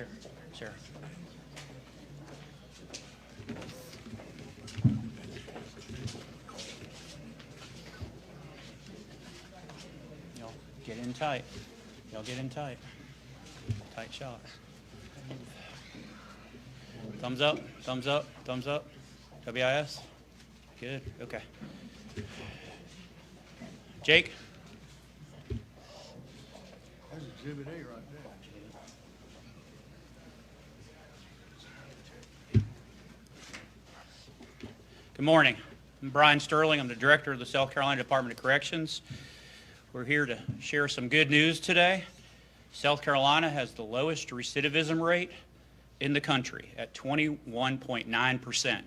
Sure, sure. Y'all get in tight. Y'all get in tight. Tight shot. Thumbs up, thumbs up, thumbs up. WIS? Good, okay. Jake? That's Exhibit A right there. Good morning. I'm Brian Sterling. I'm the director of the South Carolina Department of Corrections. We're here to share some good news today. South Carolina has the lowest recidivism rate in the country at 21.9%. You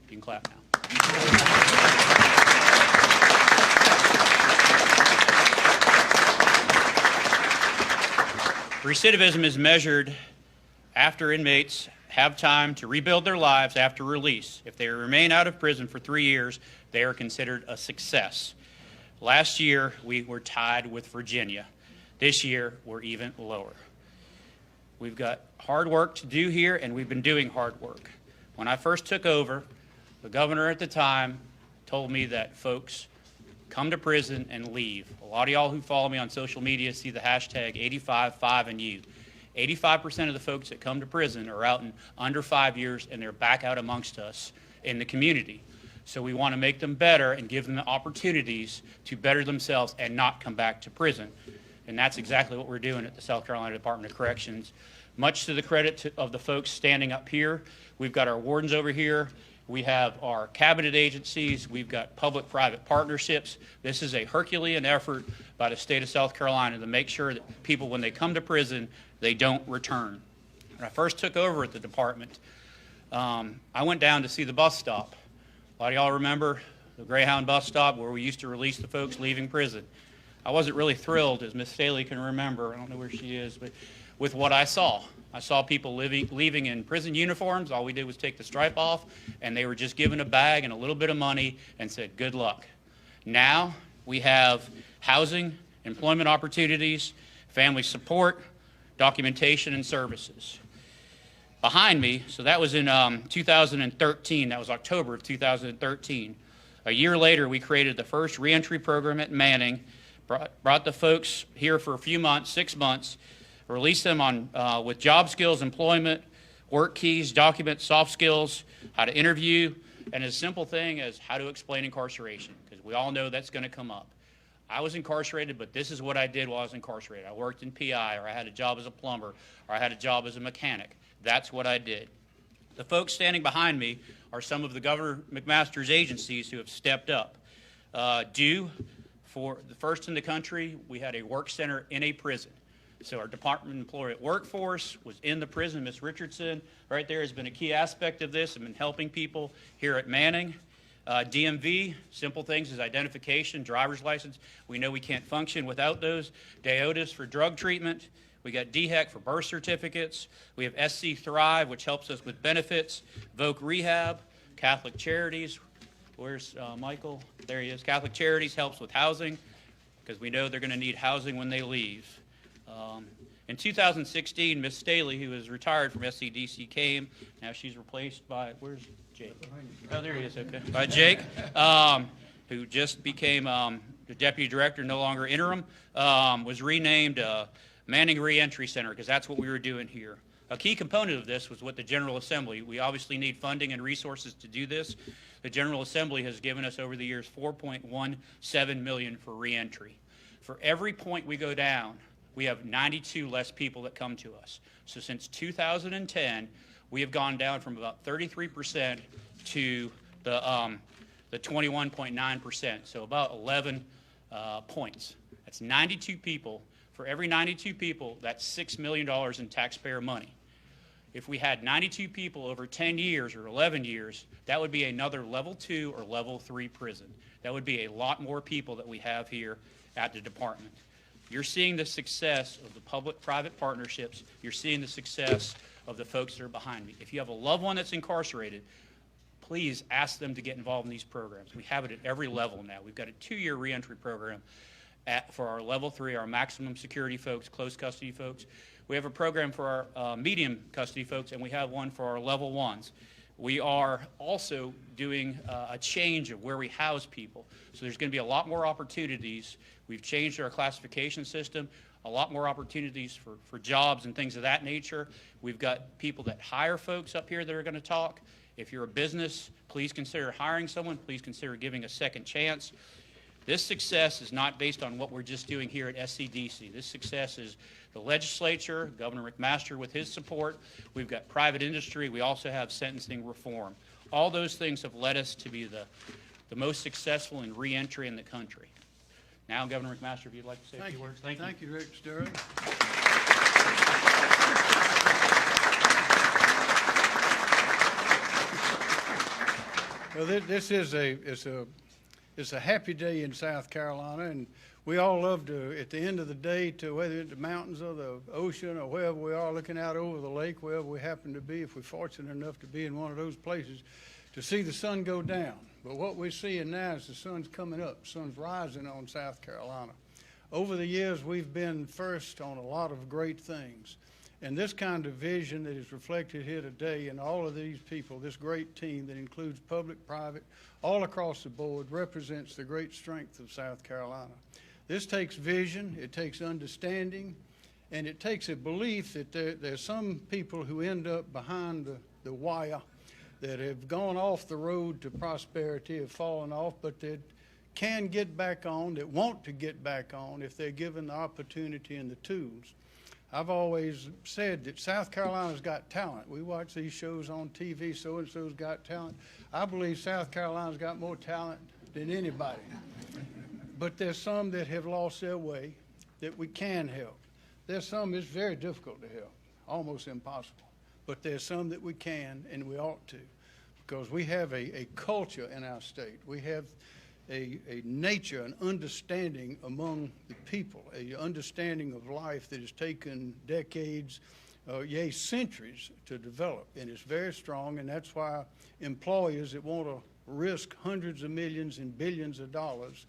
can clap now. Recidivism is measured after inmates have time to rebuild their lives after release. If they remain out of prison for 3 years, they are considered a success. Last year, we were tied with Virginia. This year, we're even lower. We've got hard work to do here, and we've been doing hard work. When I first took over, the governor at the time told me that folks come to prison and leave. A lot of y'all who follow me on social media see the hashtag 855and you. 85% of the folks that come to prison are out in under 5 years, and they're back out amongst us in the community. So we want to make them better and give them the opportunities to better themselves and not come back to prison. And that's exactly what we're doing at the South Carolina Department of Corrections. Much to the credit of the folks standing up here. We've got our wardens over here. We have our cabinet agencies. We've got public-private partnerships. This is a Herculean effort by the state of South Carolina to make sure that people, when they come to prison, they don't return. When I first took over at the department, I went down to see the bus stop. A lot of y'all remember the Greyhound bus stop where we used to release the folks leaving prison. I wasn't really thrilled, as Miss Staley can remember, I don't know where she is, but with what I saw. I saw people leaving in prison uniforms. All we did was take the stripe off, and they were just given a bag and a little bit of money and said, good luck. Now we have housing, employment opportunities, family support, documentation, and services. Behind me, so that was in 2013, that was October of 2013. A year later, we created the first reentry program at Manning, brought the folks here for a few months, 6 months, released them on with job skills, employment, work keys, documents, soft skills, how to interview, and a simple thing as how to explain incarceration, because we all know that's going to come up. I was incarcerated, but this is what I did while I was incarcerated. I worked in PI, or I had a job as a plumber, or I had a job as a mechanic. That's what I did. The folks standing behind me are some of the Governor McMaster's agencies who have stepped up. For the first in the country, we had a work center in a prison. So our department employee workforce was in the prison. Ms. Richardson right there has been a key aspect of this and been helping people here at Manning. DMV, simple things as identification, driver's license. We know we can't function without those. DEOTAS for drug treatment. We got DHEC for birth certificates. We have SC Thrive, which helps us with benefits. Voc Rehab, Catholic Charities. Where's Michael? There he is. Catholic Charities helps with housing because we know they're going to need housing when they leave. In 2016, Ms. Staley, who is retired from SCDC, came. Now she's replaced by, where's Jake? Oh, there he is, okay. By Jake, who just became the deputy director, no longer interim, was renamed Manning Reentry Center because that's what we were doing here. A key component of this was with the General Assembly. We obviously need funding and resources to do this. The General Assembly has given us over the years $4.17 million for reentry. For every point we go down, we have 92 less people that come to us. So since 2010, we have gone down from about 33% to the 21.9%, so about 11 points. That's 92 people. For every 92 people, that's $6 million in taxpayer money. If we had 92 people over 10 years or 11 years, that would be another level 2 or level 3 prison. That would be a lot more people that we have here at the department. You're seeing the success of the public-private partnerships. You're seeing the success of the folks that are behind me. If you have a loved one that's incarcerated, please ask them to get involved in these programs. We have it at every level now. We've got a 2-year reentry program. for our level 3, our maximum security folks, close custody folks. We have a program for our medium custody folks, and we have one for our level 1s. We are also doing a change of where we house people. So there's going to be a lot more opportunities. We've changed our classification system, a lot more opportunities for jobs and things of that nature. We've got people that hire folks up here that are going to talk. If you're a business, please consider hiring someone. Please consider giving a second chance. This success is not based on what we're just doing here at SCDC. This success is the legislature, Governor McMaster with his support. We've got private industry. We also have sentencing reform. All those things have led us to be the most successful in reentry in the country. Now, Governor McMaster, if you'd like to say a few words. Thank you. Thank you, Director Sterling. Well, this is it's a happy day in South Carolina, and we all love to, at the end of the day, to whether it's the mountains or the ocean or wherever we are, looking out over the lake, wherever we happen to be, if we're fortunate enough to be in one of those places, to see the sun go down. But what we're seeing now is the sun's coming up, the sun's rising on South Carolina. Over the years, we've been first on a lot of great things. And this kind of vision that is reflected here today, and all of these people, this great team that includes public, private, all across the board, represents the great strength of South Carolina. This takes vision, it takes understanding, and it takes a belief that there's some people who end up behind the wire that have gone off the road to prosperity, have fallen off, but that can get back on, that want to get back on if they're given the opportunity and the tools. I've always said that South Carolina's got talent. We watch these shows on TV, so-and-so's got talent. I believe South Carolina's got more talent than anybody. But there's some that have lost their way that we can help. There's some it's very difficult to help, almost impossible. But there's some that we can and we ought to, because we have a culture in our state. We have a nature, an understanding among the people, a understanding of life that has taken decades, yea, centuries to develop, and it's very strong, and that's why employers that want to risk hundreds of millions and billions of dollars,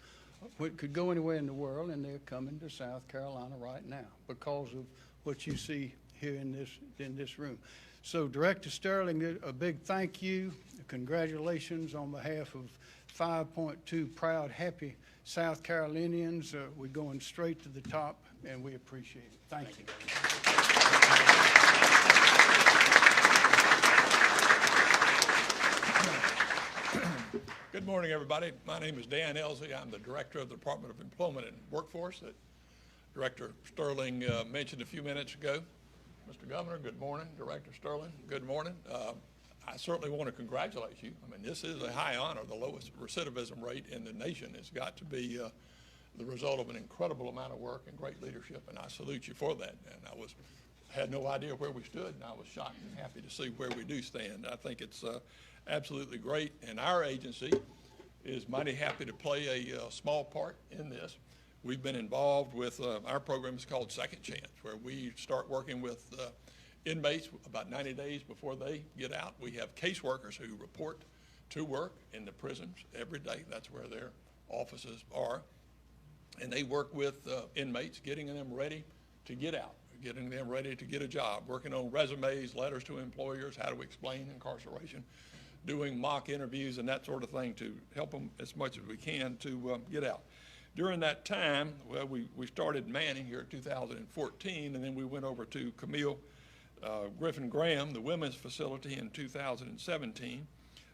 what could go anywhere in the world, and they're coming to South Carolina right now because of what you see here in this room. So, Director Sterling, a big thank you, congratulations on behalf of 5.2 proud, happy South Carolinians. We're going straight to the top, and we appreciate it. Thank you. Good morning, everybody. My name is Dan Elsey. I'm the Director of the Department of Employment and Workforce that Director Sterling mentioned a few minutes ago. Mr. Governor, good morning. Director Sterling, good morning. I certainly want to congratulate you. I mean, this is a high honor. The lowest recidivism rate in the nation has got to be the result of an incredible amount of work and great leadership, and I salute you for that. And I had no idea where we stood, and I was shocked and happy to see where we do stand. I think it's absolutely great, and our agency is mighty happy to play a small part in this. We've been involved with our program is called Second Chance, where we start working with inmates about 90 days before they get out. We have caseworkers who report to work in the prisons every day. That's where their offices are. And they work with inmates, getting them ready to get out, getting them ready to get a job, working on resumes, letters to employers, how to explain incarceration, doing mock interviews and that sort of thing to help them as much as we can to get out. During that time, well, we started Manning here in 2014, and then we went over to Camille Griffin Graham, the women's facility, in 2017.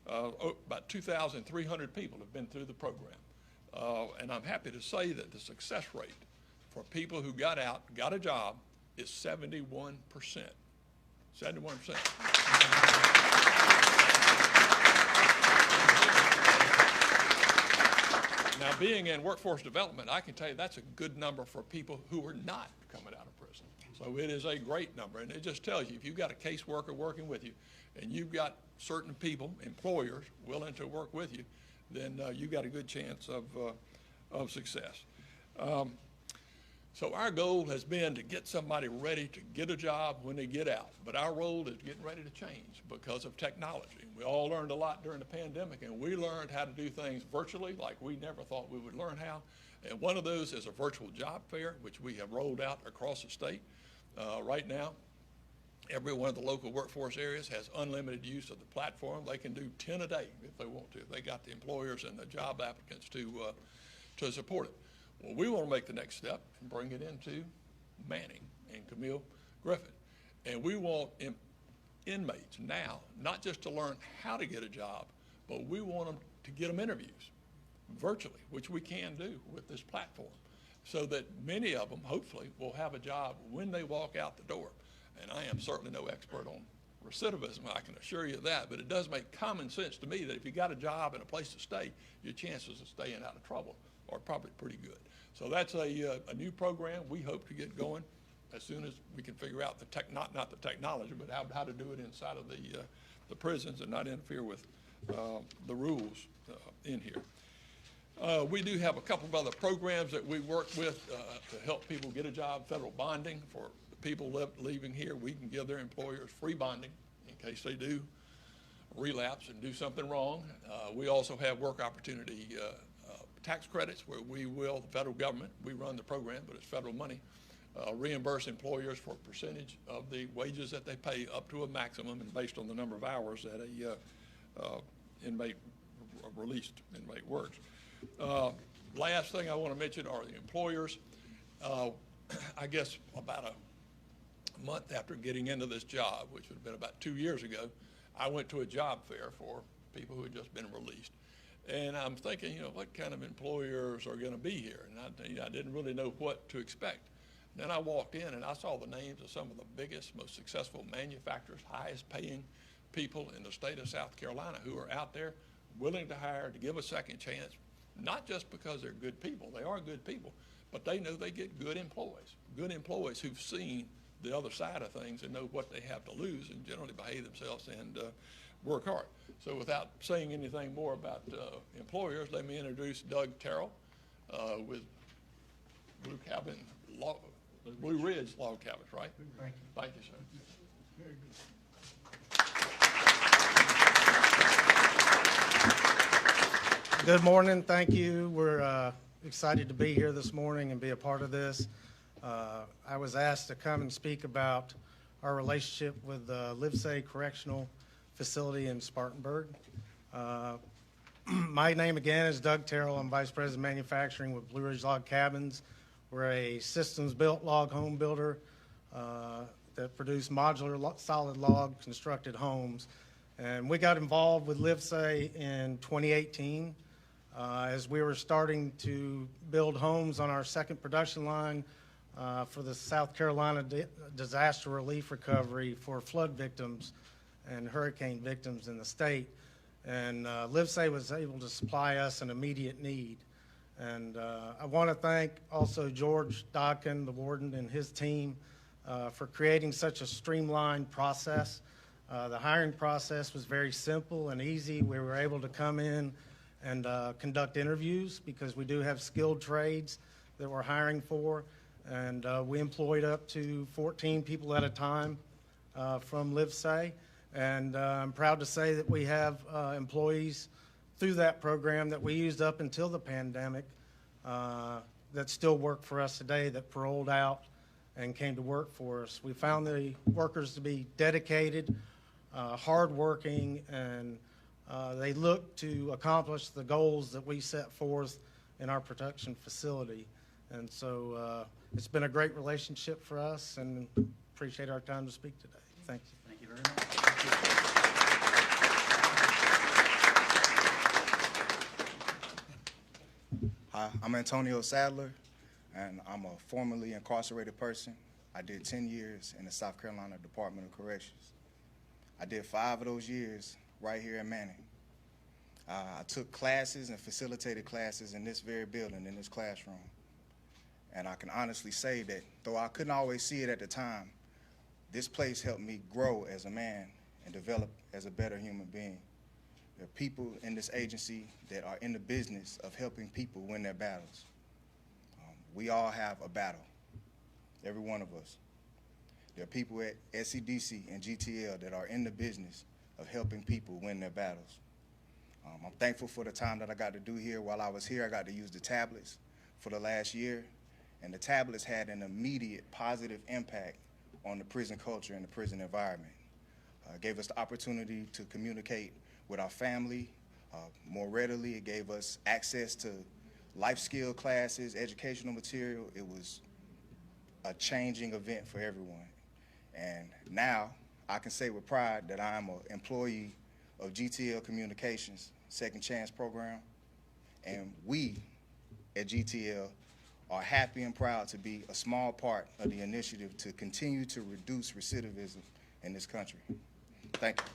About 2,300 people have been through the program. And I'm happy to say that the success rate for people who got out, got a job, is 71%. 71%. Now, being in workforce development, I can tell you that's a good number for people who are not coming out of prison. So it is a great number, and it just tells you if you've got a caseworker working with you and you've got certain people, employers, willing to work with you, then you've got a good chance of success. So our goal has been to get somebody ready to get a job when they get out, but our role is getting ready to change because of technology. We all learned a lot during the pandemic, and we learned how to do things virtually like we never thought we would learn how. And one of those is a virtual job fair, which we have rolled out across the state. Right now, every one of the local workforce areas has unlimited use of the platform. They can do 10 a day if they want to. They got the employers and the job applicants to support it. Well, we want to make the next step and bring it into Manning and Camille Griffin. And we want inmates now, not just to learn how to get a job, but we want them to get them interviews virtually, which we can do with this platform, so that many of them, hopefully, will have a job when they walk out the door. And I am certainly no expert on recidivism, I can assure you that, but it does make common sense to me that if you got a job and a place to stay, your chances of staying out of trouble are probably pretty good. So that's a new program we hope to get going as soon as we can figure out not the technology, but how to do it inside of the prisons and not interfere with the rules in here. We do have a couple of other programs that we work with to help people get a job. Federal bonding for the people leaving here. We can give their employers free bonding in case they do relapse and do something wrong. We also have work opportunity tax credits where we will, the federal government, we run the program, but it's federal money, reimburse employers for a percentage of the wages that they pay up to a maximum and based on the number of hours that a released inmate works. Last thing I want to mention are the employers. I guess about a month after getting into this job, which would have been about 2 years ago, I went to a job fair for people who had just been released. And I'm thinking, what kind of employers are going to be here? And I didn't really know what to expect. Then I walked in and I saw the names of some of the biggest, most successful manufacturers, highest paying people in the state of South Carolina who are out there willing to hire, to give a second chance, not just because they're good people. They are good people, but they know they get good employees who've seen the other side of things and know what they have to lose and generally behave themselves and work hard. So without saying anything more about employers, let me introduce Doug Terrell with Blue Ridge Log Cabins, right? Thank you. Thank you, sir. Very good. Good morning. Thank you. We're excited to be here this morning and be a part of this. I was asked to come and speak about our relationship with the Livesay Correctional Facility in Spartanburg. My name again is Doug Terrell. I'm Vice President of Manufacturing with Blue Ridge Log Cabins. We're a systems-built log home builder that produce modular solid log constructed homes. And we got involved with Livesay in 2018 as we were starting to build homes on our second production line for the South Carolina disaster relief recovery for flood victims and hurricane victims in the state. And Livesay was able to supply us an immediate need. And I want to thank also George Dodkin, the warden, and his team for creating such a streamlined process. The hiring process was very simple and easy. We were able to come in and conduct interviews because we do have skilled trades that we're hiring for. And we employed up to 14 people at a time from Livesay. And I'm proud to say that we have employees through that program that we used up until the pandemic that still work for us today, that paroled out and came to work for us. We found the workers to be dedicated, hardworking, and they look to accomplish the goals that we set forth in our production facility. And so it's been a great relationship for us, and appreciate our time to speak today. Thank you. Thank you very much. Hi, I'm Antonio Sadler, and I'm a formerly incarcerated person. I did 10 years in the South Carolina Department of Corrections. I did 5 of those years right here in Manning. I took classes and facilitated classes in this very building, in this classroom. And I can honestly say that, though I couldn't always see it at the time, this place helped me grow as a man and develop as a better human being. There are people in this agency that are in the business of helping people win their battles. We all have a battle, every one of us. There are people at SCDC and GTL that are in the business of helping people win their battles. I'm thankful for the time that I got to do here. While I was here, I got to use the tablets for the last year, and the tablets had an immediate positive impact on the prison culture and the prison environment. It gave us the opportunity to communicate with our family more readily. It gave us access to life skill classes, educational material. It was a changing event for everyone. And now I can say with pride that I am an employee of GTL Communications Second Chance Program, and we at GTL are happy and proud to be a small part of the initiative to continue to reduce recidivism in this country. Thank you.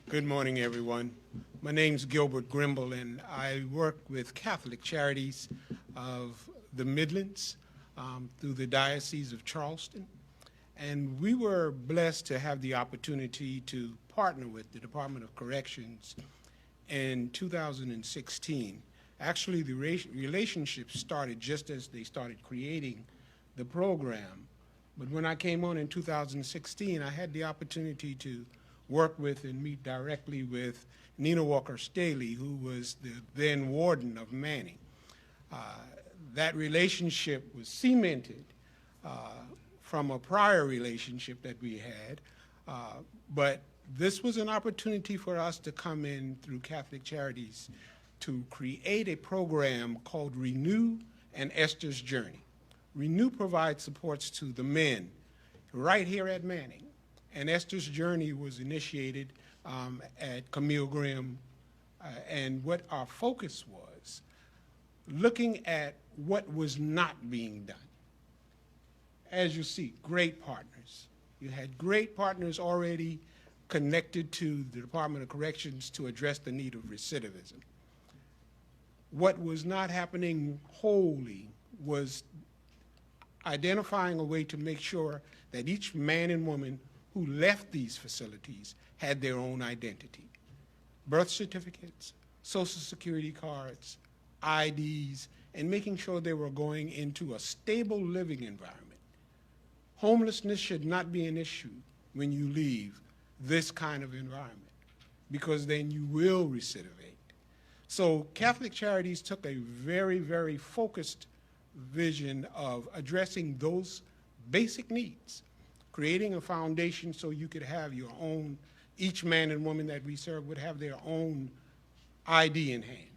Good morning, everyone. My name's Gilbert Grimble, and I work with Catholic Charities of the Midlands through the Diocese of Charleston. And we were blessed to have the opportunity to partner with the Department of Corrections in 2016. Actually, the relationship started just as they started creating the program. But when I came on in 2016, I had the opportunity to work with and meet directly with Nina Walker Staley, who was the then warden of Manning. That relationship was cemented from a prior relationship that we had, but this was an opportunity for us to come in through Catholic Charities to create a program called Renew and Esther's Journey. Renew provides supports to the men right here at Manning, and Esther's Journey was initiated at Camille Grimm, and what our focus was, looking at what was not being done. As you see, great partners. You had great partners already connected to the Department of Corrections to address the need of recidivism. What was not happening wholly was identifying a way to make sure that each man and woman who left these facilities had their own identity. Birth certificates, Social Security cards, IDs, and making sure they were going into a stable living environment. Homelessness should not be an issue when you leave this kind of environment, because then you will recidivate. So Catholic Charities took a very, very focused vision of addressing those basic needs, creating a foundation so you could have your own, each man and woman that we serve would have their own ID in hand,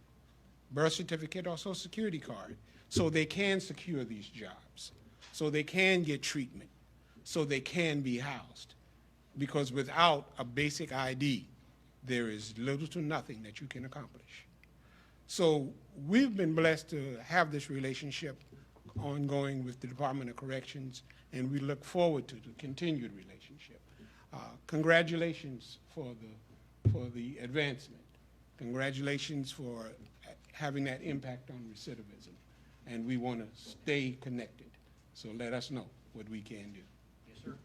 birth certificate or Social Security card, so they can secure these jobs, so they can get treatment, so they can be housed. Because without a basic ID, there is little to nothing that you can accomplish. So we've been blessed to have this relationship ongoing with the Department of Corrections, and we look forward to the continued relationship. Congratulations for the advancement. Congratulations for having that impact on recidivism. And we want to stay connected. So let us know what we can do. Yes, sir.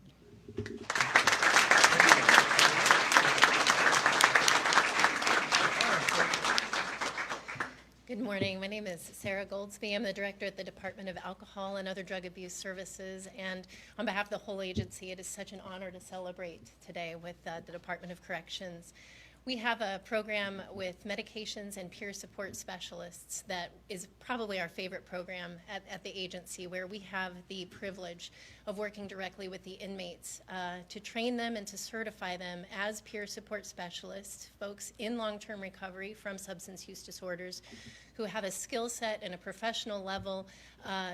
Good morning. My name is Sarah Goldsby. I'm the director at the Department of Alcohol and Other Drug Abuse Services. And on behalf of the whole agency, it is such an honor to celebrate today with the Department of Corrections. We have a program with medications and peer support specialists that is probably our favorite program at the agency, where we have the privilege of working directly with the inmates to train them and to certify them as peer support specialists, folks in long-term recovery from substance use disorders who have a skill set and a professional level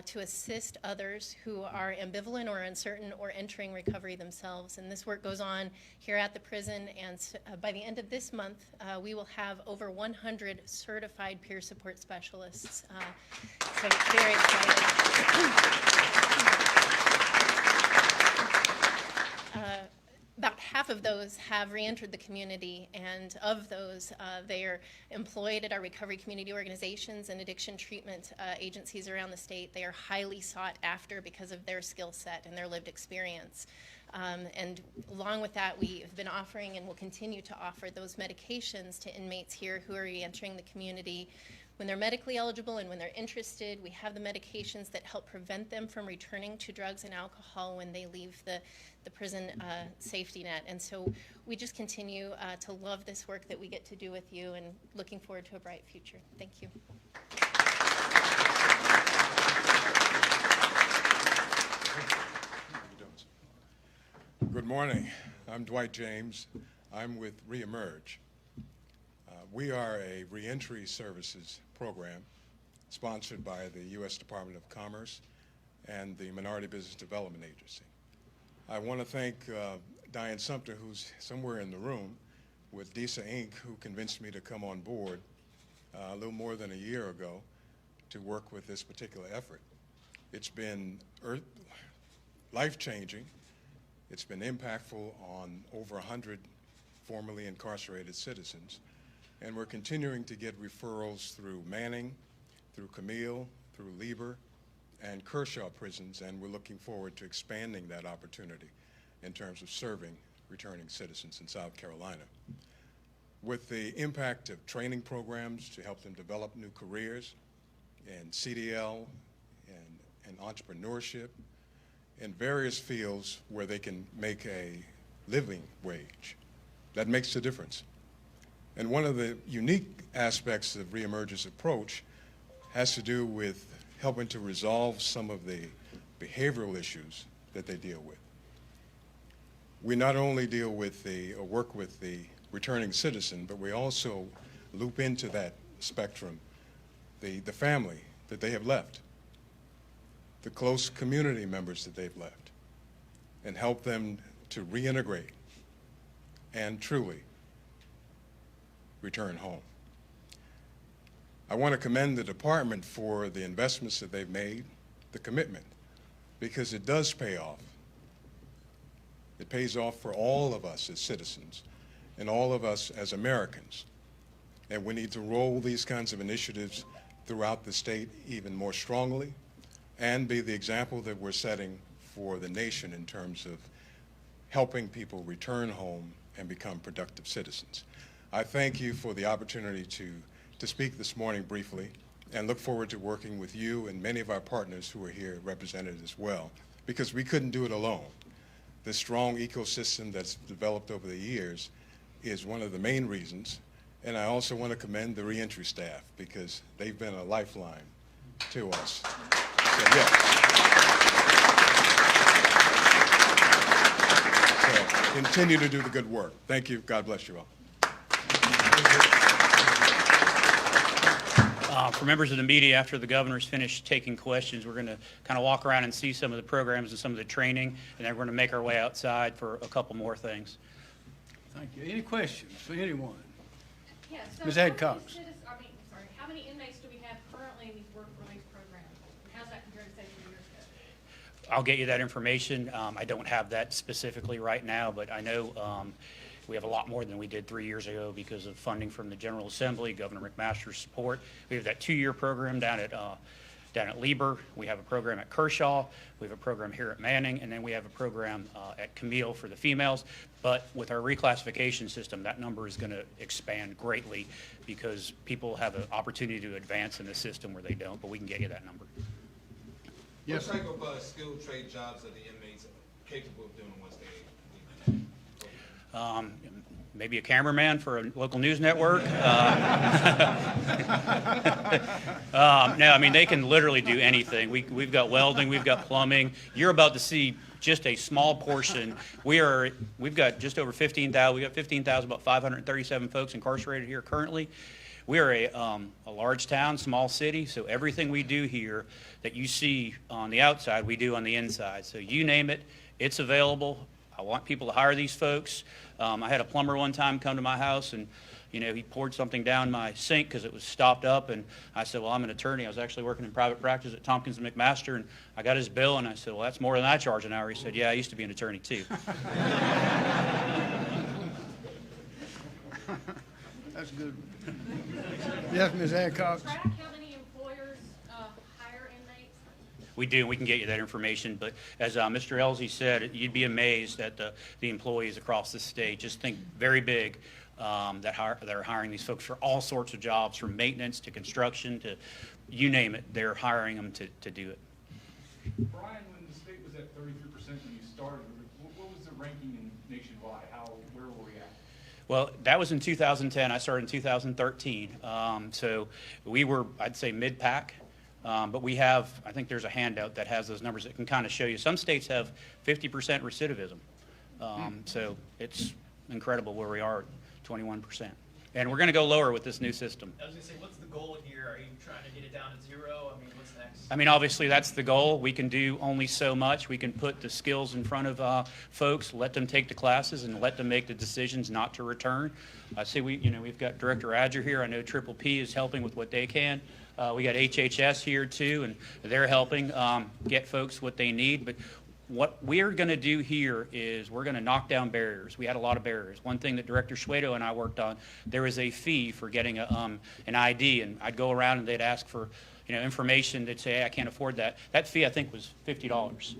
to assist others who are ambivalent or uncertain or entering recovery themselves. And this work goes on here at the prison, and by the end of this month, we will have over 100 certified peer support specialists. So very excited. About half of those have re-entered the community, and of those, they are employed at our recovery community organizations and addiction treatment agencies around the state. They are highly sought after because of their skill set and their lived experience. And along with that, we have been offering and will continue to offer those medications to inmates here who are re-entering the community when they're medically eligible and when they're interested. We have the medications that help prevent them from returning to drugs and alcohol when they leave the prison safety net. And so we just continue to love this work that we get to do with you, and looking forward to a bright future. Thank you. Good morning. I'm Dwight James. I'm with Reemerge. We are a reentry services program sponsored by the U.S. Department of Commerce and the Minority Business Development Agency. I want to thank Diane Sumter, who's somewhere in the room, with DISA Inc., who convinced me to come on board a little more than a year ago to work with this particular effort. It's been life-changing. It's been impactful on over 100 formerly incarcerated citizens, and we're continuing to get referrals through Manning, through Camille, through Lieber, and Kershaw prisons, and we're looking forward to expanding that opportunity in terms of serving returning citizens in South Carolina. With the impact of training programs to help them develop new careers in CDL and entrepreneurship, in various fields where they can make a living wage, that makes a difference. And one of the unique aspects of Reemerge's approach has to do with helping to resolve some of the behavioral issues that they deal with. We not only deal with or work with the returning citizen, but we also loop into that spectrum the family that they have left, the close community members that they've left, and help them to reintegrate and truly return home. I want to commend the department for the investments that they've made, the commitment, because it does pay off. It pays off for all of us as citizens and all of us as Americans. And we need to roll these kinds of initiatives throughout the state even more strongly and be the example that we're setting for the nation in terms of helping people return home and become productive citizens. I thank you for the opportunity to speak this morning briefly, and look forward to working with you and many of our partners who are here represented as well, because we couldn't do it alone. The strong ecosystem that's developed over the years is one of the main reasons, and I also want to commend the reentry staff because they've been a lifeline to us. So, yes. So, continue to do the good work. Thank you. God bless you all. For members of the media, after the governor's finished taking questions, we're going to kind of walk around and see some of the programs and some of the training, and then we're going to make our way outside for a couple more things. Thank you. Any questions for anyone? Yeah, so Ms. how many Adcox. how many inmates do we have currently in these work release programs? And how's that compared to, say, 2 years ago? I'll get you that information. I don't have that specifically right now, but I know we have a lot more than we did 3 years ago because of funding from the General Assembly, Governor McMaster's support. We have that 2-year program down at Lieber. We have a program at Kershaw. We have a program here at Manning, and then we have a program at Camille for the females. But with our reclassification system, that number is going to expand greatly because people have an opportunity to advance in the system where they don't, but we can get you that number. Yes, what type of skilled trade jobs are the inmates capable of doing once they leave? Maybe a cameraman for a local news network. No, I mean, they can literally do anything. We've got welding, we've got plumbing. You're about to see just a small portion. We've got just over 15,000. We got 15,000, about 537 folks incarcerated here currently. We are a large town, small city, so everything we do here that you see on the outside, we do on the inside. So you name it, it's available. I want people to hire these folks. I had a plumber one time come to my house, and he poured something down my sink because it was stopped up, and I said, well, I'm an attorney. I was actually working in private practice at Tompkins and McMaster, and I got his bill, and I said, well, that's more than I charge an hour. He said, yeah, I used to be an attorney too. that's good. Yes, Ms. Adcox. Track how many employers hire inmates? We do, and we can get you that information, but as Mr. Elsie said, you'd be amazed at the employees across the state. Just think very big. that are hiring these folks for all sorts of jobs, from maintenance to construction to you name it. They're hiring them to do it. Brian, when the state was at 33% when you started, what was the ranking nationwide? Where were we at? Well, that was in 2010. I started in 2013. So we were, I'd say, mid-pack. But we have, I think there's a handout that has those numbers that can kind of show you. Some states have 50% recidivism. So it's incredible where we are, 21%. And we're going to go lower with this new system. I was going to say, what's the goal here? Are you trying to get it down to zero? I mean, what's next? I mean, obviously, that's the goal. We can do only so much. We can put the skills in front of folks, let them take the classes, and let them make the decisions not to return. I see we've got Director Adger here. I know Triple P is helping with what they can. We got HHS here, too, and they're helping get folks what they need. But what we're going to do here is we're going to knock down barriers. We had a lot of barriers. One thing that Director Schwedo and I worked on, there was a fee for getting an ID, and I'd go around and they'd ask for information. They'd say, hey, I can't afford that. That fee, I think, was $50.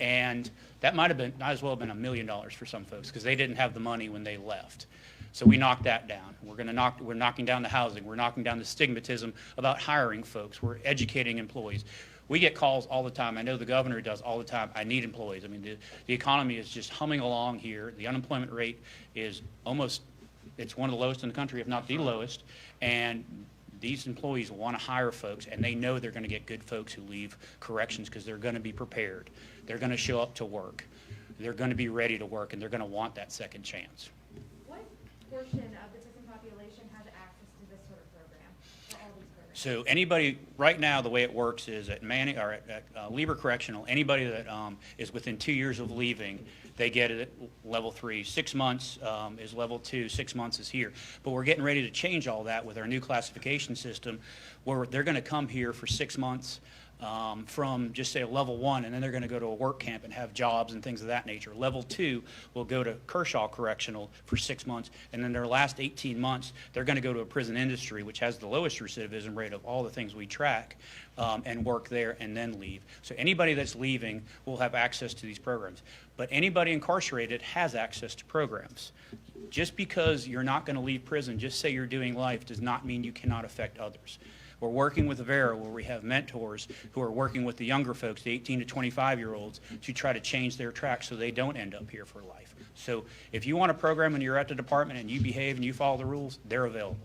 And that might as well have been $1 million for some folks because they didn't have the money when they left. So we knocked that down. We're knocking down the housing. We're knocking down the stigmatism about hiring folks. We're educating employees. We get calls all the time. I know the governor does all the time. I need employees. I mean, the economy is just humming along here. The unemployment rate is it's one of the lowest in the country, if not the lowest. And these employees want to hire folks, and they know they're going to get good folks who leave corrections because they're going to be prepared. They're going to show up to work. They're going to be ready to work, and they're going to want that second chance. What portion of the prison population has access to this sort of program, or all these programs? So anybody, right now, the way it works is at Lieber Correctional, anybody that is within 2 years of leaving, they get it at level 3. 6 months is level 2, 6 months is here. But we're getting ready to change all that with our new classification system, where they're going to come here for 6 months from just say a level 1, and then they're going to go to a work camp and have jobs and things of that nature. Level 2 will go to Kershaw Correctional for 6 months, and then their last 18 months, they're going to go to a prison industry, which has the lowest recidivism rate of all the things we track, and work there and then leave. So anybody that's leaving will have access to these programs. But anybody incarcerated has access to programs. Just because you're not going to leave prison, just say you're doing life, does not mean you cannot affect others. We're working with Avera, where we have mentors who are working with the younger folks, the 18 to 25-year-olds, to try to change their track so they don't end up here for life. So if you want a program and you're at the department and you behave and you follow the rules, they're available.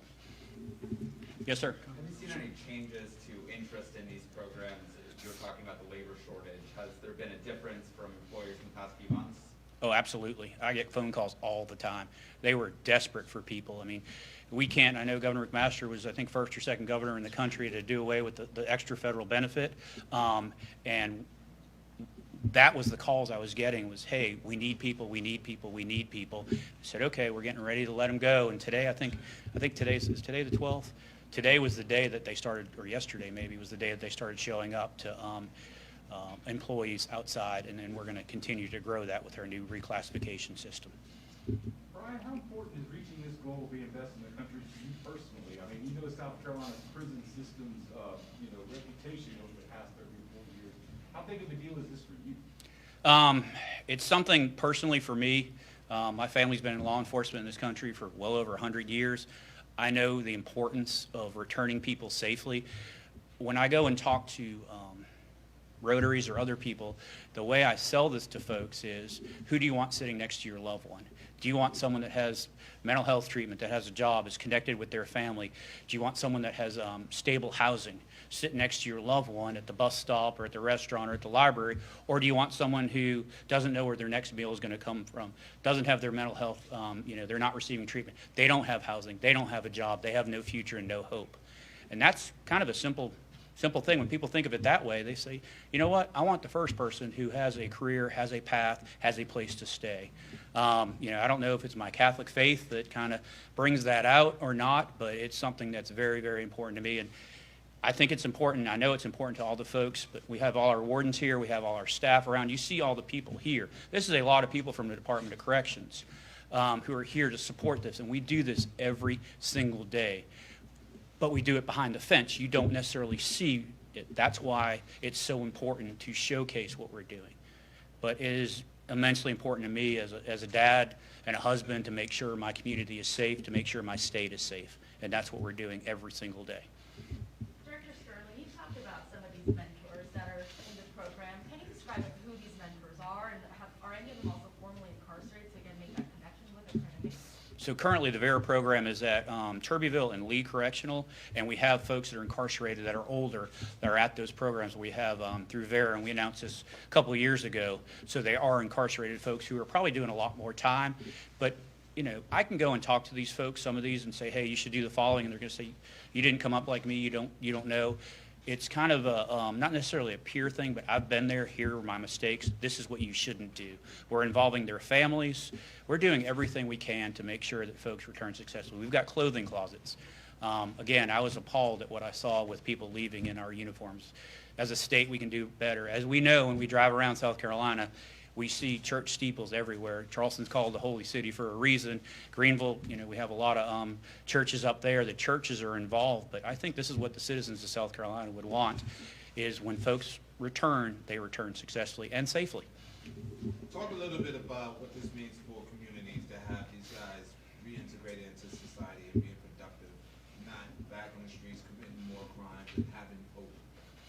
Yes, sir. Have you seen any changes to interest in these programs? You were talking about the labor shortage. Has there been a difference from employers in the past few months? Oh, absolutely. I get phone calls all the time. They were desperate for people. I mean, we can't, I know Governor McMaster was, I think, first or second governor in the country to do away with the extra federal benefit. And that was the calls I was getting was, hey, we need people, we need people, we need people. I said, okay, we're getting ready to let them go. And today, I think is today the 12th? Today was the day that they started, or yesterday maybe was the day that they started showing up to employees outside, and then we're going to continue to grow that with our new reclassification system. Brian, how important is reaching this goal of reinvesting in the country for you personally? I mean, you know South Carolina's prison system's reputation over the past 30 or 40 years. How big of a deal is this for you? It's something personally for me. My family's been in law enforcement in this country for well over 100 years. I know the importance of returning people safely. When I go and talk to Rotaries or other people, the way I sell this to folks is, who do you want sitting next to your loved one? Do you want someone that has mental health treatment, that has a job, is connected with their family? Do you want someone that has stable housing, sit next to your loved one at the bus stop or at the restaurant or at the library? Or do you want someone who doesn't know where their next meal is going to come from, doesn't have their mental health, they're not receiving treatment, they don't have housing, they don't have a job, they have no future and no hope? And that's kind of a simple thing. When people think of it that way, they say, you know what, I want the first person who has a career, has a path, has a place to stay. I don't know if it's my Catholic faith that kind of brings that out or not, but it's something that's very, very important to me. And I think it's important. I know it's important to all the folks, but we have all our wardens here. We have all our staff around. You see all the people here. This is a lot of people from the Department of Corrections who are here to support this, and we do this every single day. But we do it behind the fence. You don't necessarily see it. That's why it's so important to showcase what we're doing. But it is immensely important to me as a dad, and a husband to make sure my community is safe, to make sure my state is safe. And that's what we're doing every single day. Director Sterling, you talked about some of these mentors that are in the program. Can you describe who these mentors are, and are any of them also formally incarcerated, so again, make that connection with them? So currently, the VERA program is at Turbyville and Lee Correctional, and we have folks that are incarcerated that are older that are at those programs. We have through VERA, and we announced this a couple of years ago. So they are incarcerated folks who are probably doing a lot more time. But you know, I can go and talk to these folks, some of these, and say, hey, you should do the following, and they're going to say, you didn't come up like me, you don't know. It's kind of a, not necessarily a peer thing, but I've been there, here are my mistakes, this is what you shouldn't do. We're involving their families. We're doing everything we can to make sure that folks return successfully. We've got clothing closets. Again, I was appalled at what I saw with people leaving in our uniforms. As a state, we can do better. As we know, when we drive around South Carolina, we see church steeples everywhere. Charleston's called the Holy City for a reason. Greenville, you know, we have a lot of churches up there. The churches are involved, but I think this is what the citizens of South Carolina would want, is when folks return, they return successfully and safely. Talk a little bit about what this means for communities to have these guys reintegrated into society and being productive, not back on the streets committing more crimes and having hope.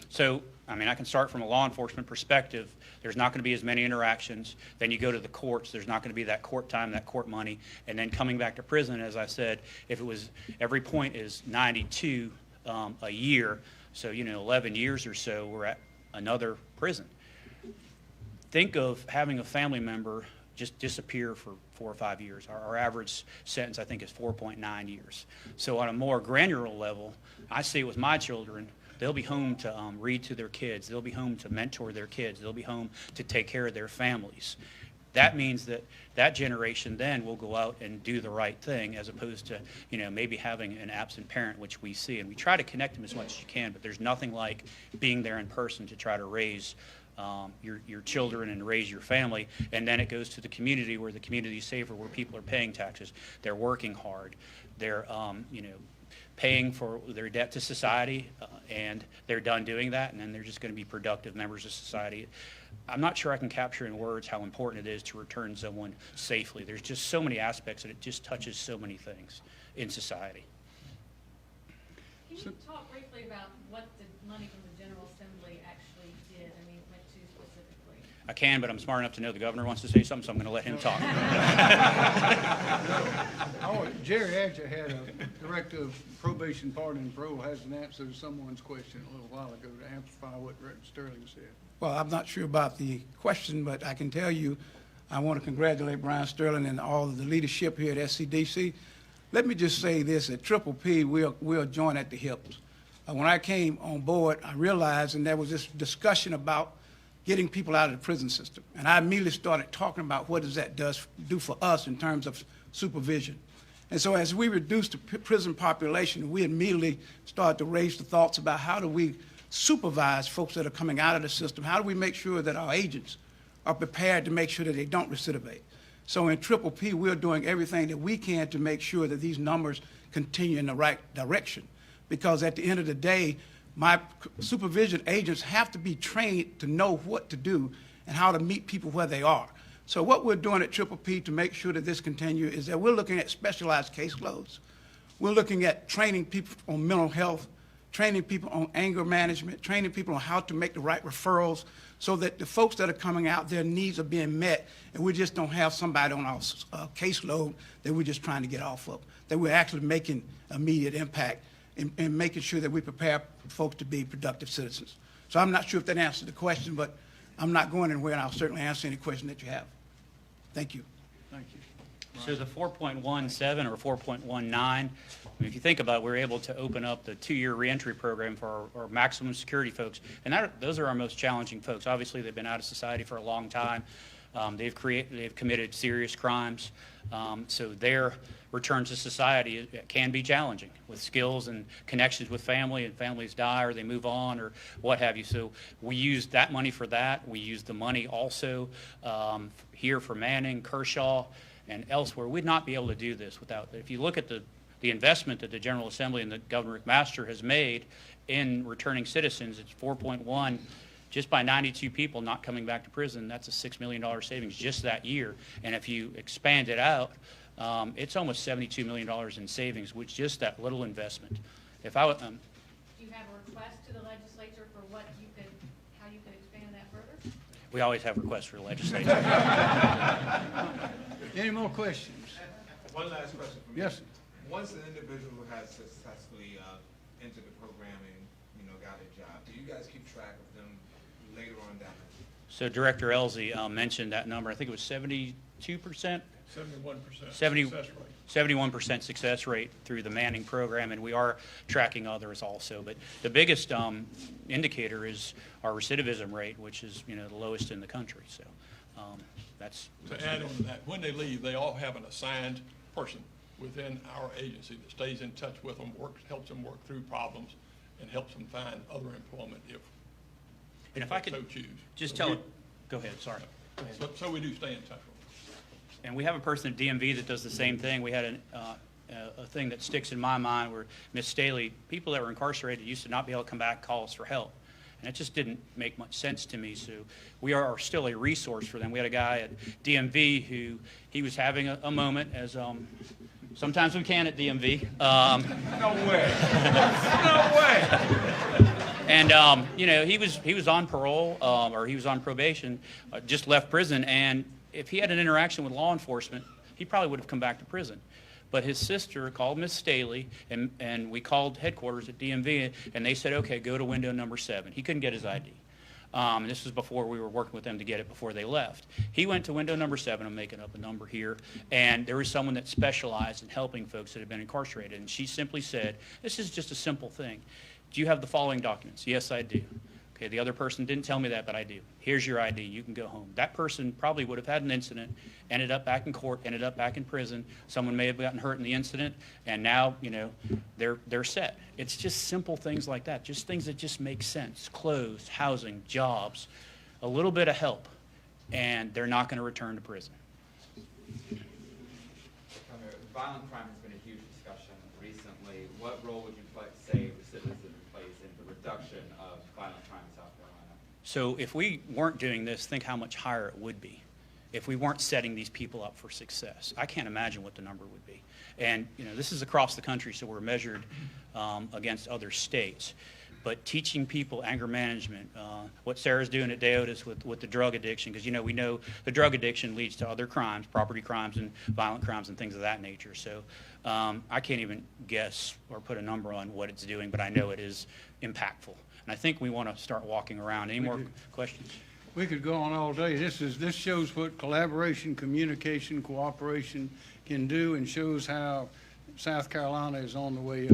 So, I mean, I can start from a law enforcement perspective. There's not going to be as many interactions. Then you go to the courts. There's not going to be that court time, that court money. And then coming back to prison, as I said, if it was, every point is 92 a year, so, you know, 11 years or so, we're at another prison. Think of having a family member just disappear for 4 or 5 years. Our average sentence, I think, is 4.9 years. So on a more granular level, I see it with my children. They'll be home to read to their kids. They'll be home to mentor their kids. They'll be home to take care of their families. That means that that generation then will go out and do the right thing, as opposed to, you know, maybe having an absent parent, which we see. And we try to connect them as much as you can, but there's nothing like being there in person to try to raise your children and raise your family. And then it goes to the community, where the community is safer, where people are paying taxes. They're working hard. They're, you know, paying for their debt to society, and they're done doing that, and then they're just going to be productive members of society. I'm not sure I can capture in words how important it is to return someone safely. There's just so many aspects, and it just touches so many things in society. Can you talk briefly about what the money from the General Assembly actually did? I mean, went to specifically. I can, but I'm smart enough to know the governor wants to say something, so I'm going to let him talk. Jerry actually had a director of probation, pardon, and parole has an answer to someone's question a little while ago to amplify what Director Sterling said. Well, I'm not sure about the question, but I can tell you, I want to congratulate Brian Sterling and all of the leadership here at SCDC. Let me just say this, at Triple P, we're joined at the hips. When I came on board, I realized, and there was this discussion about getting people out of the prison system. And I immediately started talking about what does that do for us in terms of supervision. And so as we reduced the prison population, we immediately started to raise the thoughts about how do we supervise folks that are coming out of the system? How do we make sure that our agents are prepared to make sure that they don't recidivate? So in Triple P, we're doing everything that we can to make sure that these numbers continue in the right direction. Because at the end of the day, my supervision agents have to be trained to know what to do and how to meet people where they are. So what we're doing at Triple P to make sure that this continues is that we're looking at specialized caseloads. We're looking at training people on mental health, training people on anger management, training people on how to make the right referrals so that the folks that are coming out, their needs are being met, and we just don't have somebody on our caseload that we're just trying to get off of, that we're actually making immediate impact and making sure that we prepare folks to be productive citizens. So I'm not sure if that answered the question, but I'm not going anywhere, and I'll certainly answer any question that you have. Thank you. Thank you. So the 4.17 or 4.19, I mean, if you think about it, we're able to open up the 2-year reentry program for our maximum security folks, and those are our most challenging folks. Obviously, they've been out of society for a long time. They've committed serious crimes, so their return to society can be challenging with skills and connections with family, and families die or they move on or what have you. So we use that money for that. We use the money also here for Manning, Kershaw, and elsewhere. We'd not be able to do this without, if you look at the investment that the General Assembly and the Governor McMaster has made in returning citizens, it's 4.1 Just by 92 people not coming back to prison, that's a $6 million savings just that year. And if you expand it out, it's almost $72 million in savings with just that little investment. If I would, Do you have a request to the legislature for how you could expand that further? we always have requests for the legislature. Any more questions? One last question for me. Yes, sir. Once an individual has successfully entered the program and, got a job, do you guys keep track of them later on down the line? So Director Elsie mentioned that number. I think it was 72%? 71% 70 success rate. 71% success rate through the Manning program, and we are tracking others also. But the biggest indicator is our recidivism rate, which is the lowest in the country. So that's To add on to that, when they leave, they all have an assigned person within our agency that stays in touch with them, helps them work through problems, and helps them find other employment if I they could so choose. just So tell we- it. Go ahead. Sorry. Go ahead. So we do stay in touch with them. And we have a person at DMV that does the same thing. We had a thing that sticks in my mind where Miss Staley, people that were incarcerated used to not be able to come back and call us for help. And it just didn't make much sense to me. So we are still a resource for them. We had a guy at DMV who he was having a moment, as sometimes we can at DMV. No way. No way. And he was on parole or he was on probation, just left prison, and if he had an interaction with law enforcement, he probably would have come back to prison. But his sister called Miss Staley, and we called headquarters at DMV, and they said, okay, go to window number 7. He couldn't get his ID. This was before we were working with them to get it before they left. He went to window number 7, I'm making up a number here, and there was someone that specialized in helping folks that had been incarcerated. And she simply said, this is just a simple thing. Do you have the following documents? Yes, I do. Okay, the other person didn't tell me that, but I do. Here's your ID. You can go home. That person probably would have had an incident, ended up back in court, ended up back in prison. Someone may have gotten hurt in the incident, and now, they're set. It's just simple things like that, just things that just make sense. Clothes, housing, jobs, a little bit of help, and they're not going to return to prison. Violent crime has been a huge discussion recently. What role would you say recidivism plays in the reduction of violent crime in South Carolina? So if we weren't doing this, think how much higher it would be if we weren't setting these people up for success. I can't imagine what the number would be. And this is across the country, so we're measured against other states. But teaching people anger management, what Sarah's doing at Deotis with the drug addiction, because we know the drug addiction leads to other crimes, property crimes and violent crimes and things of that nature. So I can't even guess or put a number on what it's doing, but I know it is impactful. And I think we want to start walking around. Any more questions? we could go on all day. This shows what collaboration, communication, cooperation can do, and shows how South Carolina is on the way up.